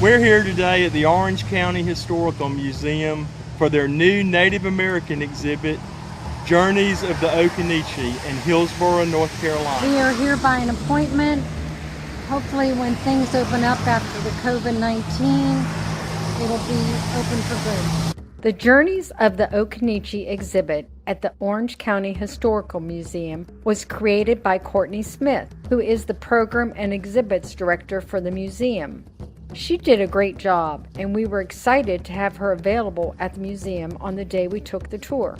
We're here today at the Orange County Historical Museum for their new Native American exhibit, Journeys of the Occaneechi in Hillsborough, North Carolina. We are here by an appointment. Hopefully when things open up after the COVID-19, it'll be open for good. The Journeys of the Occaneechi exhibit at the Orange County Historical Museum was created by Courtney Smith, who is the Program and Exhibits Director for the museum. She did a great job, and we were excited to have her available at the museum on the day we took the tour.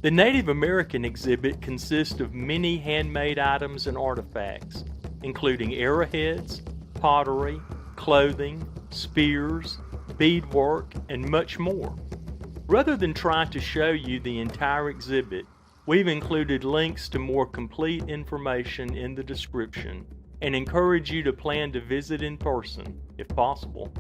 The Native American exhibit consists of many handmade items and artifacts, including arrowheads, pottery, clothing, spears, beadwork, and much more. Rather than try to show you the entire exhibit, we've included links to more complete information in the description and encourage you to plan to visit in person if possible.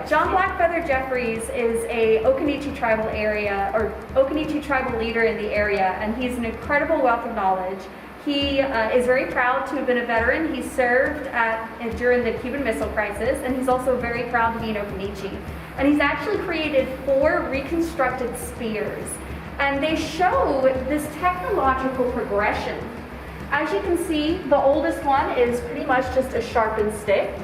John Blackfeather Jeffries is a Occaneechi tribal Occaneechi tribal leader in the area, and he's an incredible wealth of knowledge. He is very proud to have been a veteran. He served during the Cuban Missile Crisis, and he's also very proud to be an Occaneechi. And he's actually created 4 reconstructed spears, and they show this technological progression. As you can see, the oldest one is pretty much just a sharpened stick.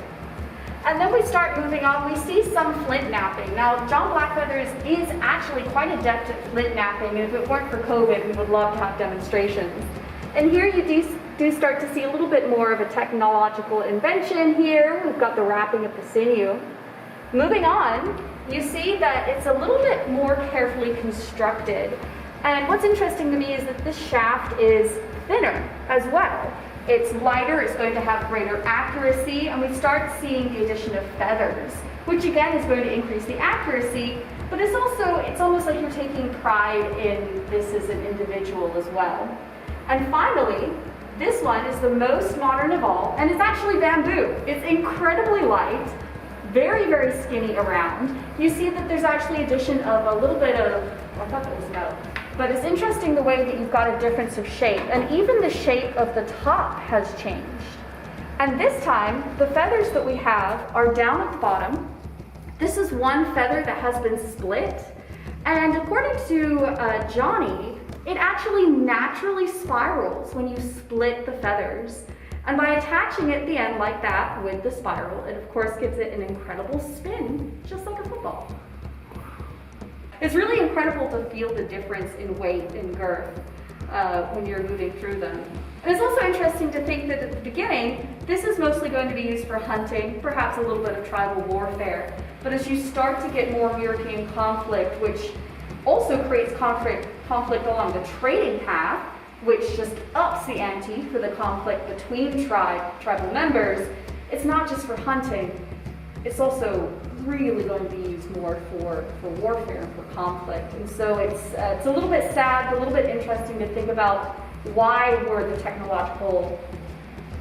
And then we start moving on, we see some flint knapping. Now, John Blackfeather is actually quite adept at flint knapping, and if it weren't for COVID, we would love to have demonstrations. And here you do start to see a little bit more of a technological invention here. We've got the wrapping of the sinew. Moving on, you see that it's a little bit more carefully constructed. And what's interesting to me is that this shaft is thinner as well. It's lighter, it's going to have greater accuracy, and we start seeing the addition of feathers, which again is going to increase the accuracy, but it's almost like you're taking pride in this as an individual as well. And finally, this one is the most modern of all, and it's actually bamboo. It's incredibly light, very, very skinny around. You see that there's actually addition of a little bit of, I thought that was metal. But it's interesting the way that you've got a difference of shape, and even the shape of the top has changed. And this time, the feathers that we have are down at the bottom. This is one feather that has been split, and according to Johnny, it actually naturally spirals when you split the feathers. And by attaching it at the end like that with the spiral, it of course gives it an incredible spin, just like a football. It's really incredible to feel the difference in weight and girth when you're moving through them. And it's also interesting to think that at the beginning, this is mostly going to be used for hunting, perhaps a little bit of tribal warfare. But as you start to get more European conflict, which also creates conflict along the trading path, which just ups the ante for the conflict between tribal members, it's not just for hunting, it's also really going to be used more for warfare and for conflict. And so it's a little bit sad, a little bit interesting to think about why were the technological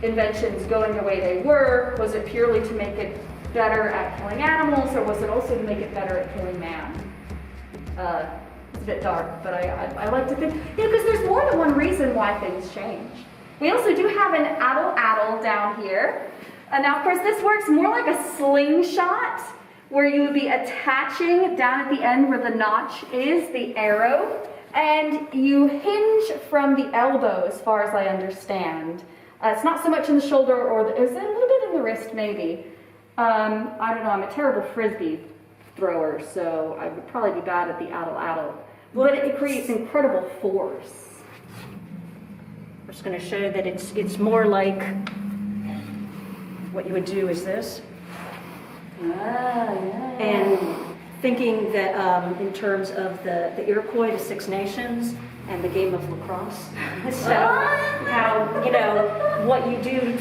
inventions going the way they were? Was it purely to make it better at killing animals, or was it also to make it better at killing man? It's a bit dark, but I like to think, because there's more than one reason why things change. We also do have an addle down here. And now, of course, this works more like a slingshot, where you would be attaching down at the end where the notch is, the arrow, and you hinge from the elbow, as far as I understand. It's not so much in the shoulder, or is it a little bit in the wrist, maybe? I don't know, I'm a terrible frisbee thrower, so I would probably be bad at the addle. But it creates incredible force. I'm just going to show that it's more like what you would do is this. And thinking that in terms of the Iroquois, the Six Nations, and the game of lacrosse. So how, what you do,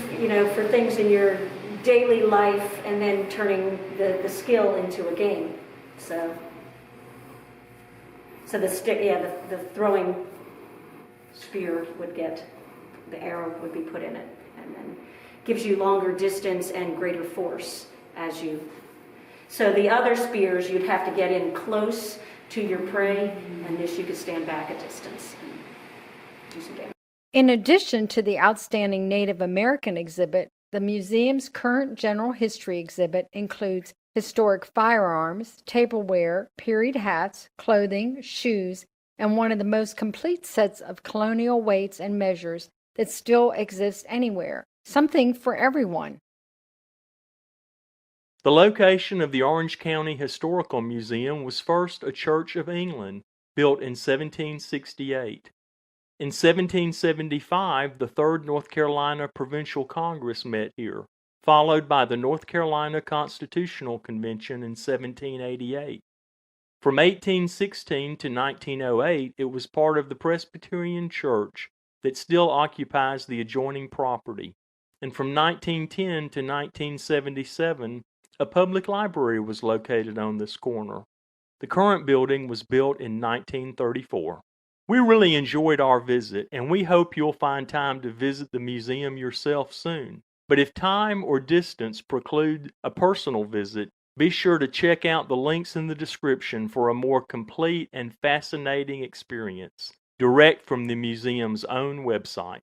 for things in your daily life, and then turning the skill into a game. So the stick, the throwing spear would get, the arrow would be put in it, and then gives you longer distance and greater force as you. So the other spears, you'd have to get in close to your prey, and this you could stand back a distance and do some damage. In addition to the outstanding Native American exhibit, the museum's current general history exhibit includes historic firearms, tableware, period hats, clothing, shoes, and one of the most complete sets of colonial weights and measures that still exist anywhere. Something for everyone. The location of the Orange County Historical Museum was first a Church of England, built in 1768. In 1775, the Third North Carolina Provincial Congress met here, followed by the North Carolina Constitutional Convention in 1788. From 1816 to 1908, it was part of the Presbyterian Church that still occupies the adjoining property. And from 1910 to 1977, a public library was located on this corner. The current building was built in 1934. We really enjoyed our visit, and we hope you'll find time to visit the museum yourself soon. But if time or distance preclude a personal visit, be sure to check out the links in the description for a more complete and fascinating experience, direct from the museum's own website.